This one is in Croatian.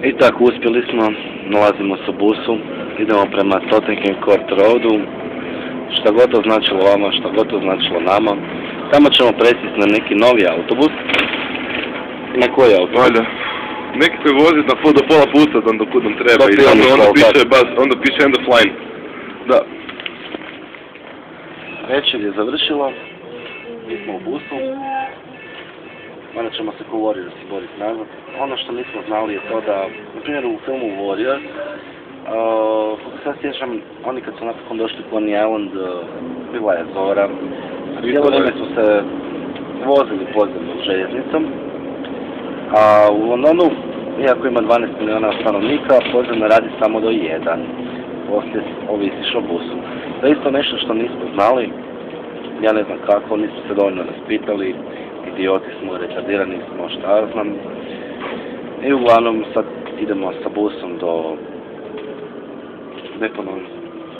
I tako uspjeli smo, nalazimo se u busu, idemo prema Tottenham Court Roadu, šta god to značilo vama, šta god to značilo nama. Tamo ćemo presjesti na neki novi autobus. Na koji autobus? Valja. Neki koji vozi do pola puta do kud nam treba i onda piše end of line. Da. Večer je završila, mi smo u busu. Onda ćemo se ko Warriors boriti nazad. Ono što nismo znali je to da, na primjer u filmu Warriors, kako se ja sjećam, oni kad su napokon došli u Coney Island, bila je zora. Cijelo vrijeme su se vozili podzemnom željeznicom. A u Londonu, iako ima 12 miliona stanovnika, podzemno radi samo do 1. Poslije ovisiš o busu. To je isto nešto što nismo znali. Ja ne znam kako, nismo se dovoljno raspitali. Idioti smo, retardirani smo, šta znam. I uglavnom sad idemo sa busom do... Ne ponovno.